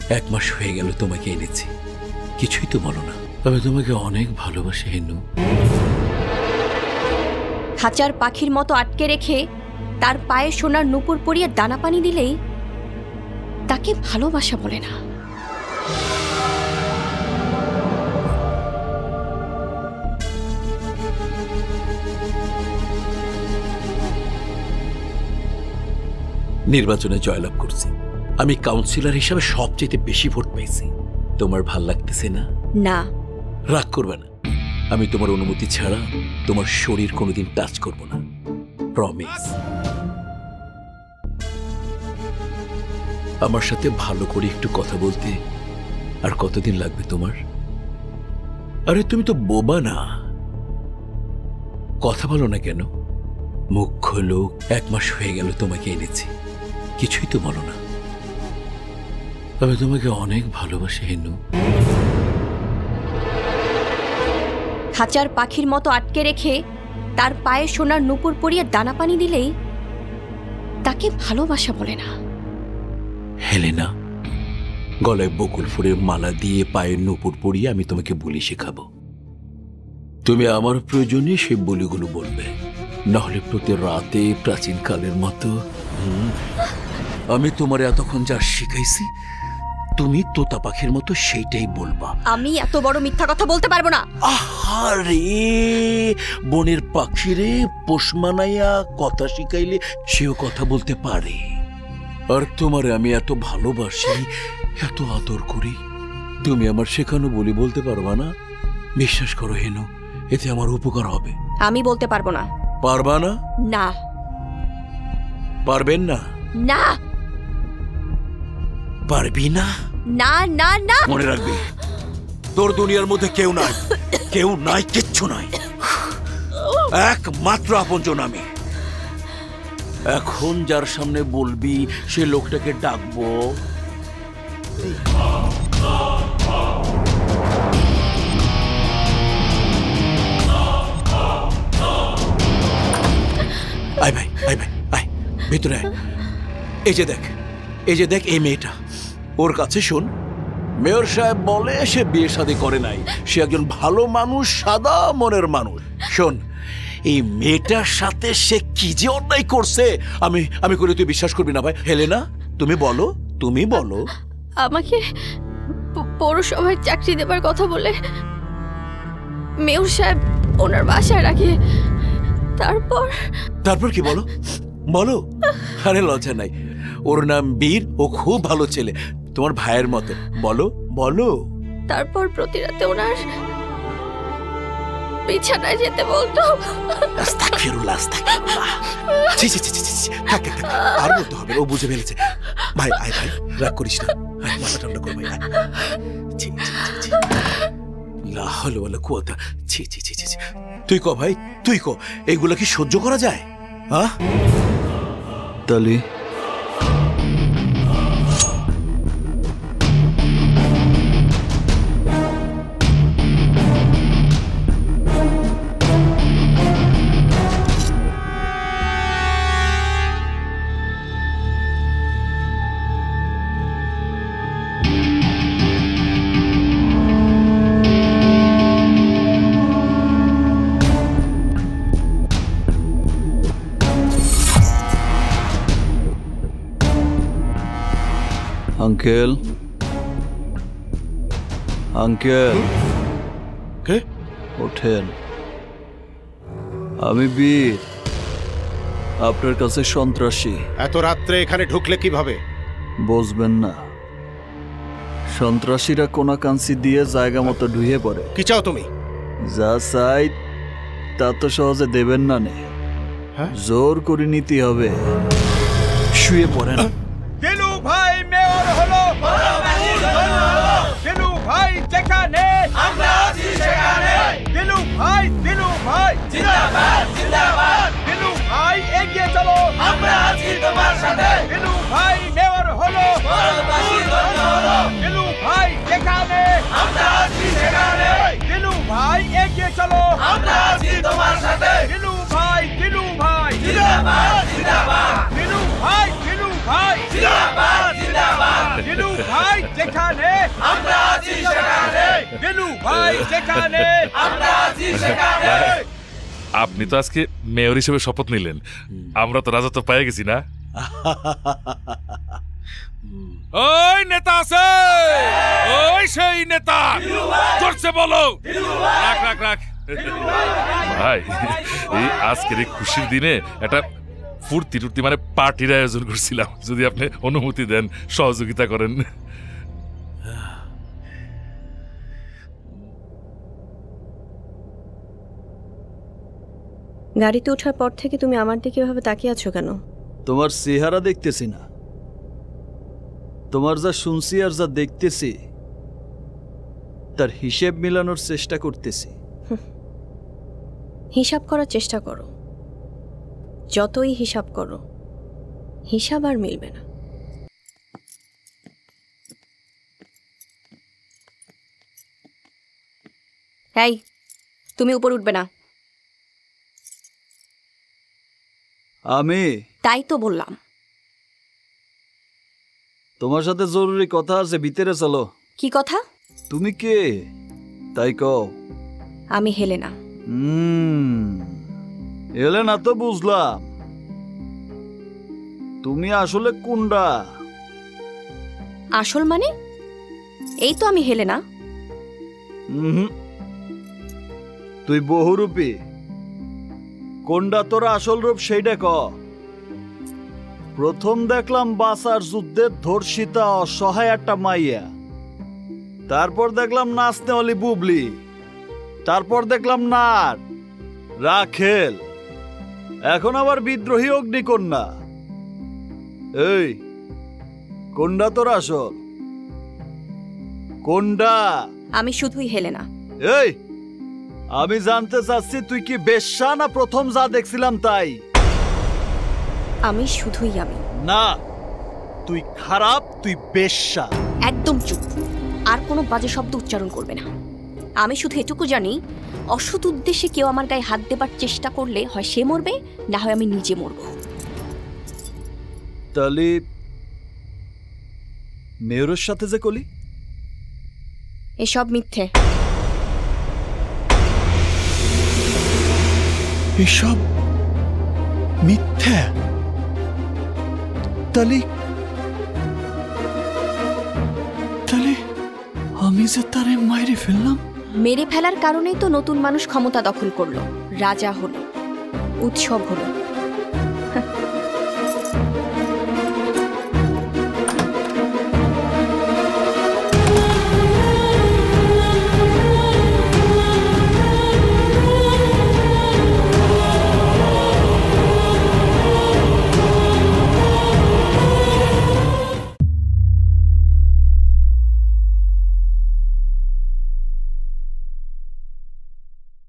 1 মাস হয়ে গেল তোমাকে এনেছি, কিছুই তো বলো না। আমি তোমাকে অনেক ভালোবাসি হেনু। খাঁচার পাখির মতো আটকে রেখে তার পায়ে সোনার নূপুর পরিয়ে দানা পানি দিলেই তাকে ভালোবাসা বলে না। নির্বাচনে জয়লাভ করছি, আমি কাউন্সিলর হিসাবে সবচেয়ে বেশি ভোট পেয়েছি। তোমার ভাল লাগতেছে না? না। রাগ করবে না, আমি তোমার অনুমতি ছাড়া তোমার শরীর কোনোদিন টাচ করব না, প্রমিস। আমার সাথে ভালো করে একটু কথা বলতে আর কতদিন লাগবে তোমার? আরে তুমি তো বোবা না, কথা বলো না কেন? মুখ খোলো। 1 মাস হয়ে গেল তোমাকে এনেছি, কিছুই তো বলো না। আমি তোমাকে অনেক ভালোবাসি হেনু। খাঁচার পাখির মতো আটকে রেখে তার পায়ে সোনার নূপুর পরিয়ে দানা পানি দিলেই তাকে ভালোবাসা বলে না। হেলেনা, গলায় বকুল ফুলের মালা দিয়ে পায়ের নূপুর পরিয়ে আমি তোমাকে বলি শেখাবো। তুমি আমার প্রয়োজনে সেই বলিগুলো বলবে, নাহলে প্রতি রাতে প্রাচীন কালের মতো আমি তোমার এতক্ষণ যা শিখাইছি তুমি তোতা পাখির মতো সেইটাই বলবা। আমি এত বড় মিথ্যা কথা বলতে পারবো না। আহারে, বনের পাখিরে পোষ মানাইয়া কথা শিখাইলে সেও কথা বলতে পারে। আর তোমারে আমি এত ভালোবাসি, এত আদর করি, তুমি আমার শেখানো বলি বলতে পারবা না? বিশ্বাস করো হেনু, এতে আমার উপকার হবে। আমি বলতে পারবো না। পারবা না? না। পারবেন না? না। পারবি না? না না না। মনে রাখবি, তোর দুনিয়ার মধ্যে কেউ নাই, কেউ নাই, কিচ্ছু নাই, একমাত্র আপনজন আমি। এখন যার সামনে বলবি সে লোকটাকে ডাকবো। আয় ভাই, আয় ভাই, আয় ভিতরে আয়। এই যে দেখ, এই যে দেখ এই মেয়েটা, ওর কাছে শোন। মেয়র সাহেব বলে সে বিয়ে শাদী করে নাই, সে একজন ভালো মানুষ, সাদা মনের মানুষ। শোন, এই মেয়েটার সাথে সে কি যে অন্যায় করছে আমি করে তুই বিশ্বাস করবি না ভাই। হেলেনা, তুমি বলো, তুমি বলো। আমাকে পৌরসভায় চাকরি দেবার কথা বলে মেয়র সাহেব ওনার বাসায় রাখে। তারপর কি বলো, বলো। আরে লজ্জা নাই, ওর নাম বীর, ও খুব ভালো ছেলে, তোমার ভাইয়ের মতো। বলো বলো। তারপর প্রতি রাতে ওনার বিছানায় যেতে বলতো। আস্তাগফিরুল্লাহ, আস্তাগফিরুল্লাহ। ছি ছি ছি ছি, থাক থাক, আর বলতে হবে, ও বুঝে ফেলেছে। ভাই আয় ভাই, রাগ করিস না, মাথা ঠান্ডা কর ভাই। ছি ছি ছি, লা হাওলা ওয়ালা কুওয়াতা। ছি ছি ছি ছি, তুই ক ভাই, তুই ক, এগুলা কি সহ্য করা যায়? হ্যাঁ তালি আঙ্কেল, আঙ্কেল কে? ওঠেন, আমি বীর, আপনার কাছে সন্ত্রাসী। এত রাত্রে এখানে ঢুকলে কিভাবে? বুঝবেন না, সন্ত্রাসীরা কোনা কাঞ্চি দিয়ে জায়গা মতো ঢুয়ে পড়ে। কি চাও তুমি? যা চাই তা তো সহজে দেবেন না, নে জোর করে নিতে হবে। শুয়ে পড়েন। দিলু ভাই মেয়র হলো, দিলু ভাই যেখানে আমরা আছি সেখানে, দিলু ভাই জিন্দাবাদ জিন্দাবাদ, দিলু ভাই এগিয়ে চলো, আমরা আছি তোমার সাথে, দিলু ভাই মেয়র হলো, দিলু ভাই যেখানে আমরা আছি সেখানে, দিলু ভাই এগিয়ে চলো, আমরা আছি তোমার সাথে, দিলু ভাই জিন্দাবাদ জিন্দাবাদ, দিলু ভাই জিন্দাবাদ জিন্দাবাদ, দিলু ভাই যেখানে আমরা আছি সেখানে দিলু ভাই যেখানে আমরা আছি সেখানে আপনি তো আজকে মেয়র হিসেবে শপথ নিলেন, আমরা তো রাজত্ব পেয়ে গেছি না? ওই নেতা আছে, ওই সেই নেতা করছে বলো। রাখ রাখ রাখ ভাই, এই আজকের এই খুশির দিনে একটা ফুর্তি টুর্তি মানে পার্টির আয়োজন করছিলাম, যদি আপনি অনুমতি দেন, সহযোগিতা করেন। গাড়িতে ওঠার পর থেকে তুমি আমার দিকে এভাবে তাকিয়ে আছো কেন? তোমার চেহারা দেখতেছি না, তোমার যা শুনছি আর যা দেখতেছি তার হিসেব মিলানোর চেষ্টা করতেছি। হিসাব করার চেষ্টা করো, যতই হিসাব করো হিসাব আর মিলবে না। এই, তুমি উপর উঠবে না। আমি তাই তো বললাম। তোমার সাথে জরুরি কথা আছে, ভিতরে চলো। কি কথা? তুমি কে তাই কও। আমি হেলেনা। এলে না তো বুঝলাম, তুমি আসলে কোনটা? আসল মানে? এই তো আমি হেলেনা। তুই বহুরূপী, কোনটা তোর আসল রূপ সেইটা ক। প্রথম দেখলাম বাসার যুদ্ধে ধর্ষিতা অসহায় একটা মাইয়া, তারপর দেখলাম নাচতে অলি বুবলি, তারপর দেখলাম নার রাখেল, এখন আবার বিদ্রোহী অগ্নিকন্যা। এই কোনটা তোর আসল? কোনটা? আমি শুধুই হেলেনা। এই আমি জানতে চাচ্ছি তুই কি বেশ্যা না প্রথম যা দেখছিলাম তাই? আমি শুধুই আমি। না, তুই খারাপ, তুই বেশ্যা। একদম চুপ, আর কোনো বাজে শব্দ উচ্চারণ করবে না। আমি শুধু এটুকু জানি, অসৎ উদ্দেশ্যে কেউ আমার গায়ে হাত দেবার চেষ্টা করলে হয় সে মরবে, না হয় আমি নিজে মরব। তাহলে মেয়রের সাথে যে কলি? এসব মিথ্যে। এসব মিথ্যা? তাহলে আমি যে তারে মাইরে ফেললাম? মেরে ফেলার কারণেই তো নতুন মানুষ ক্ষমতা দখল করলো, রাজা হলো, উৎসব হলো।